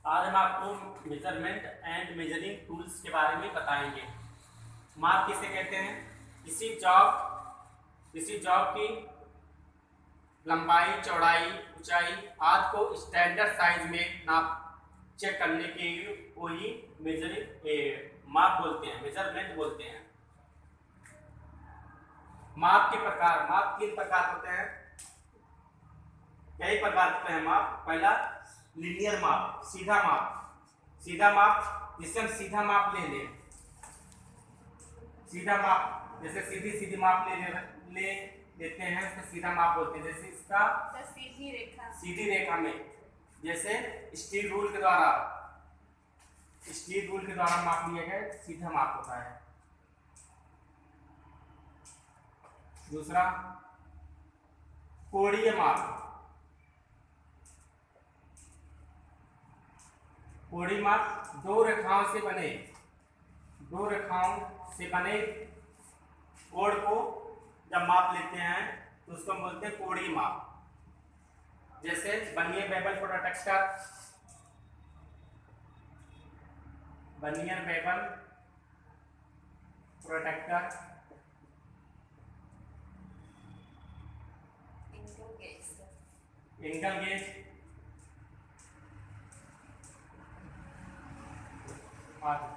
आज हम आपको मेजरमेंट एंड मेजरिंग टूल्स के बारे में बताएंगे। माप किसे कहते हैं? किसी जॉब की लंबाई, चौड़ाई, ऊंचाई आदि को स्टैंडर्ड साइज में नाप चेक करने के को ही मेजरिंग माप बोलते हैं, मेजरमेंट बोलते हैं। माप के प्रकार, माप 3 प्रकार होते हैं। कई प्रकार होते हैं माप। पहला लीनियर माप, सीधा माप जिससे हम सीधा माप ले लें। सीधा माप जैसे सीधी माप ले लेते हैं, इसको सीधा माप बोलते हैं। जैसे इसका सीधी रेखा में, जैसे स्टील रूल के द्वारा माप लिया गया, सीधा माप होता है। दूसरा कोणीय माप। कोणीय माप दो रेखाओं से बने कोण को जब माप लेते हैं तो उसको हम बोलते हैं कोणीय माप। जैसे vernier bevel protractor, angle gauge, आदि।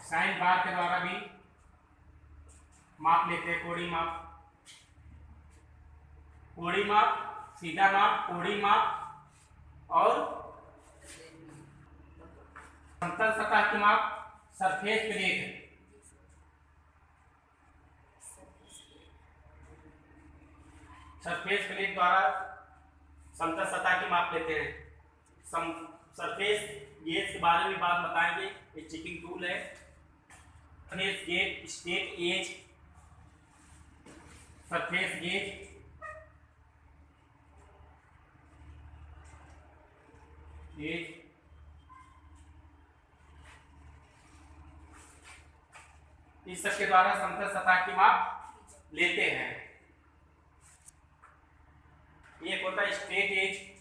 साइन बार के द्वारा भी माप लेते हैं। कोणीय माप, सीधा माप, कोणीय माप और समतल सतह की माप, सरफेस प्लेट द्वारा समतल सतह की माप लेते हैं। सरफेस गेज के बारे में बात बताएंगे। ये चेकिंग टूल है। Surface gauge, straight edge, surface gauge, इस सब के द्वारा समतल सतह की माप लेते हैं। एक होता है स्ट्रेट एज।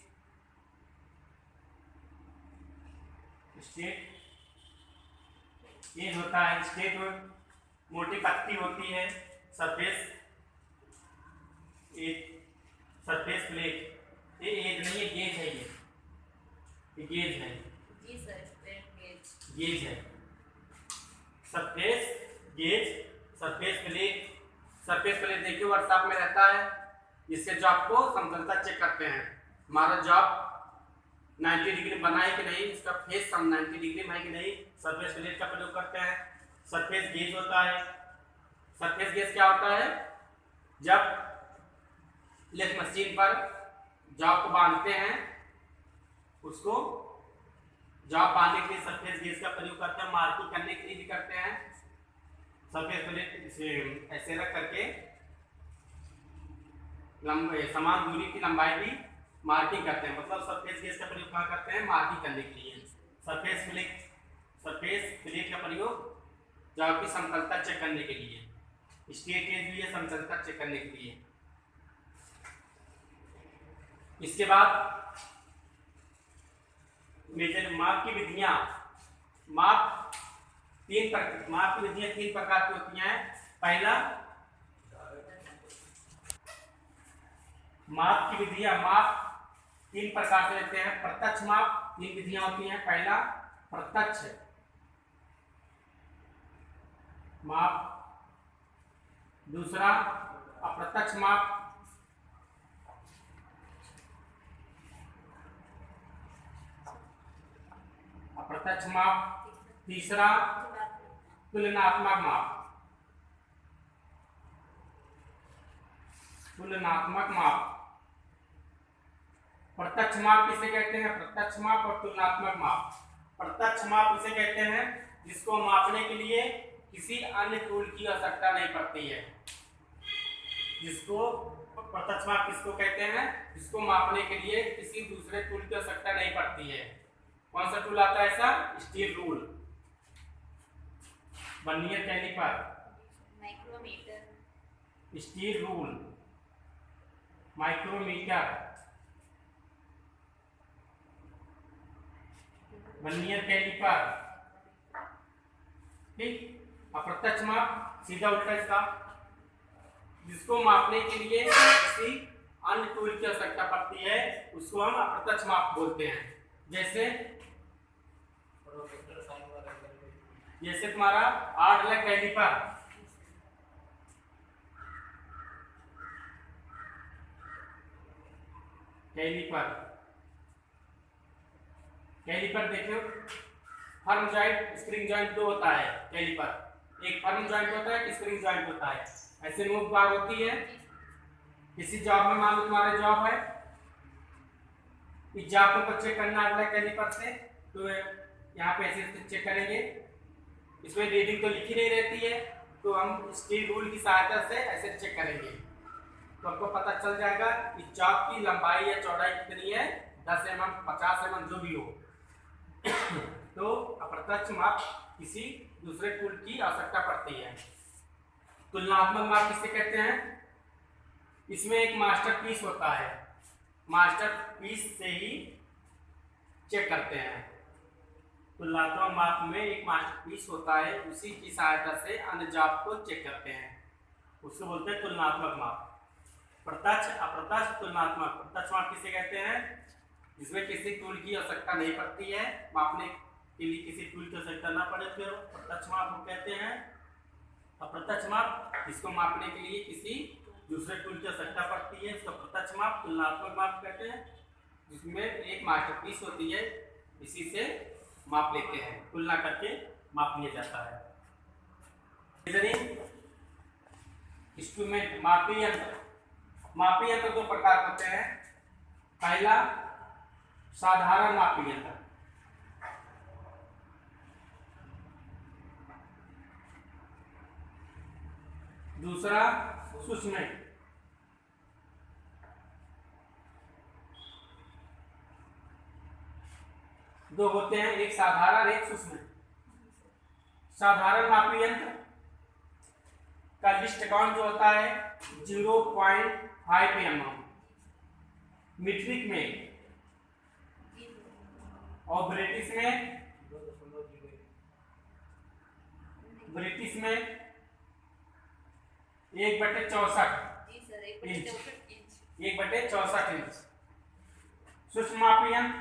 एज होता है स्ट्रेट, मोटी पट्टी होती है। सरफेस प्लेट, ये एज नहीं है, गेज है। ये गेज है। सरफेस प्लेट देखिए वर्कशॉप में रहता है। इससे जॉब को समतलता चेक करते हैं। हमारा जॉब 90 डिग्री बना है कि नहीं, इसका फेस 90 डिग्री में है कि नहीं, सरफेस प्लेट का प्रयोग करते हैं। सरफेस गेज होता है। सरफेस गेज क्या होता है? जब लेथ मशीन पर जॉब को बांधते हैं, उसको जॉब बांधने के लिए सरफेस गेज का प्रयोग करते हैं। मार्किंग करने के लिए भी करते हैं। सरफेस प्लेट से ऐसे रख करके समान दूरी की लंबाई की मार्किंग करते हैं। मतलब सरफेस गेज का प्रयोग कहाँ करते हैं? मार्किंग करने के लिए। सरफेस प्लेट का प्रयोग जॉब की समतलता चेक करने के लिए। स्ट्रेट एज भी है समतलता चेक करने के लिए। इसके बाद माप की विधियां। माप की विधियां 3 प्रकार की होती हैं। पहला माप की विधियां 3 प्रकार से लेते हैं। प्रत्यक्ष माप 3 विधियां होती हैं। पहला प्रत्यक्ष माप, दूसरा अप्रत्यक्ष माप, तीसरा तुलनात्मक माप। प्रत्यक्ष माप किसे कहते हैं? प्रत्यक्ष माप और तुलनात्मक माप। प्रत्यक्ष माप उसे कहते हैं जिसको मापने के लिए किसी अन्य टूल की आवश्यकता नहीं पड़ती है। प्रत्यक्ष माप किसको कहते हैं? जिसको मापने के लिए किसी दूसरे टूल की आवश्यकता नहीं पड़ती है। कौन सा टूल आता है ऐसा? Steel rule. Vernier caliper, micrometer, steel rule, micrometer, vernier caliper. ठीक। अप्रत्यक्ष माप सीधा उल्टा इसका, जिसको मापने के लिए किसी अन्य टूल की आवश्यकता पड़ती है उसको हम अप्रत्यक्ष माप बोलते हैं। जैसे तुम्हारा 8 अलग कैलिपर, कैलिपर देखो, फर्म जॉइंट स्प्रिंग जॉइंट दो होता है कैलिपर, एक फर्म जॉइंट होता है, एक स्प्रिंग जॉइंट होता है। ऐसे मूव बार होती है। किसी जॉब में मान लो तुम्हारा जॉब है, इस जॉब को चेक करना है कैलिपर से, तो यहाँ पे ऐसे चेक करेंगे। इसमें रीडिंग तो लिखी नहीं रहती है, तो हम स्टील रूल की सहायता से ऐसे चेक करेंगे, तो आपको पता चल जाएगा इस जॉब की लंबाई या चौड़ाई कितनी है, 10 mm, 50 mm जो भी हो। तो अप्रत्यक्ष माप किसी दूसरे टूल की आवश्यकता पड़ती है। तुलनात्मक माप किसे कहते हैं? इसमें एक मास्टर पीस होता है, मास्टर पीस से ही चेक करते हैं। तुलनात्मक माप में एक मास्टर पीस होता है, उसी की सहायता से अन्य जॉब को चेक करते हैं, उसको बोलते हैं तुलनात्मक माप। प्रत्यक्ष, अप्रत्यक्ष, तुलनात्मक। प्रत्यक्ष माप किसे कहते हैं? जिसमें किसी टूल की आवश्यकता नहीं पड़ती है, मापने के लिए किसी टूल की आवश्यकता ना पड़े तो प्रत्यक्ष माप को कहते हैं। अप्रत्यक्ष माप जिसको मापने के लिए किसी दूसरे टूल की आवश्यकता पड़ती है, इसको प्रत्यक्ष माप, तुलनात्मक माप कहते हैं, जिसमें एक मास्टरपीस होती है, इसी से माप लेते हैं, तुलना करके माप लिया जाता है। मेजरिंग इंस्ट्रूमेंट, मापी यंत्र। मापी यंत्र दो प्रकार होते हैं। पहला साधारण मापी यंत्र, दूसरा सूक्ष्म। दो होते हैं, एक साधारण एक सूक्ष्म। साधारण मापी यंत्र का लिस्ट काउंट जो होता है 0.5 mm मीट्रिक में, और ब्रिटिश में 1/64 इंच। सूक्ष्म मापी यंत्र,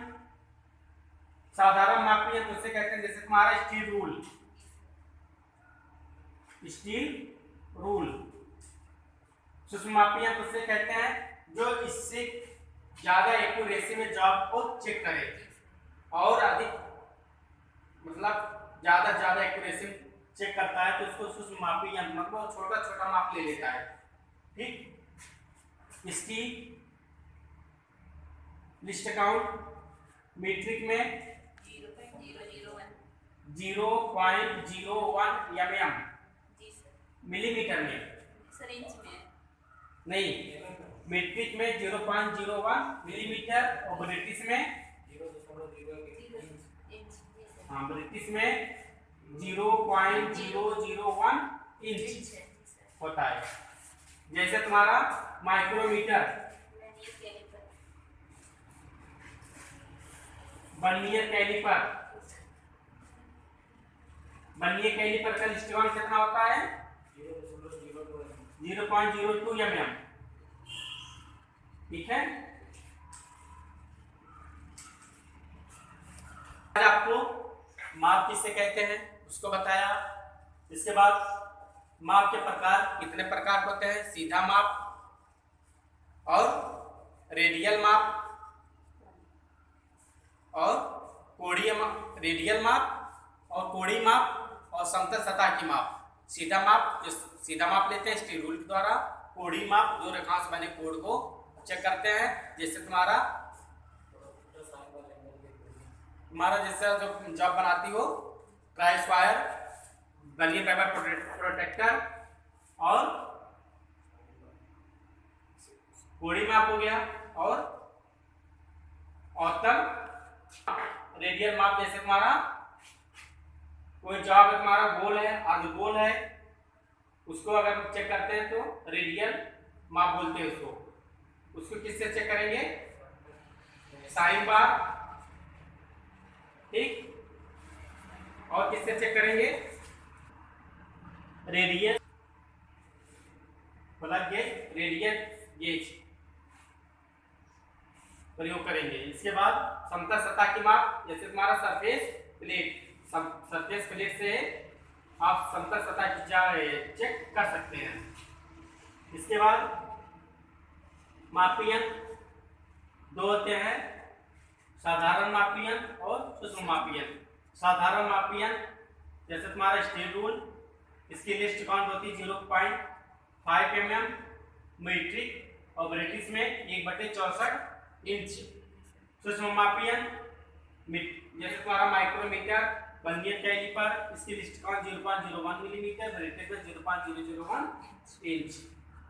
साधारण मापी यंत्र उसे कहते हैं जैसे तुम्हारा स्टील रूल, सूक्ष्म मापी यंत्र उसे कहते हैं जो इससे ज्यादा एक्यूरेसी में जॉब को चेक करे, और अधिक मतलब ज्यादा एक्यूरेसी चेक करता है तो उसको सूक्ष्म मापी यंत्र, मतलब छोटा माप ले लेता है। ठीक। इसकी लिस्ट काउंट मीट्रिक में 0.01 mm, मिलीमीटर में नहीं, मीट्रिक में 0.01 मिलीमीटर, और ब्रिटिश में ब्रिटिश में 0.001 इंच होता है। जैसे तुम्हारा micrometer, vernier caliper, vernier caliper का लिस्ट काउंट कितना होता है? 0.02 mm। ठीक है। आपको माप किसे कहते हैं उसको बताया। इसके बाद माप के प्रकार कितने प्रकार होते हैं? सीधा माप और रेडियल माप और कोणीय माप, रेडियल माप और कोणीय माप और समतल सतह की माप। सीधा माप, जो सीधा माप लेते हैं स्टील रूल के द्वारा। कोणीय माप, जो रेखांश बने कोण को चेक करते हैं, जैसे तुम्हारा जैसे जो जॉब बनाती हो, try square, vernier bevel protractor और कोणीय माप हो गया, और अवतल रेडियल माप जैसे तुम्हारा कोई जॉब है तुम्हारा गोल है, अर्धगोल है, उसको अगर हम चेक करते हैं तो रेडियल माप बोलते हैं उसको किससे चेक करेंगे? साइन बार, ठीक। और किससे चेक करेंगे? Radial plug gauge, radial gauge प्रयोग करेंगे। इसके बाद समतल सतह की माप, जैसे तुम्हारा सरफेस प्लेट, सरफेस प्लेट से आप समतल सतह की चेक कर सकते हैं। इसके बाद मापी यंत्र दो होते हैं, साधारण मापी यंत्र और सूक्ष्म मापी यंत्र। साधारण मापी यंत्र जैसे तुम्हारा स्टील रूल, इसकी लिस्ट काउंट होती है 0.5 mm मीट्रिक और ब्रिटिश में 1/64 इंच। सूक्ष्म मापी यंत्र जैसे तुम्हारा माइक्रोमीटर, वर्नियर कैलिपर, इसकी लिस्ट काउंट 0.01 मिलीमीटर, ब्रिटिश में 0.001 इंच।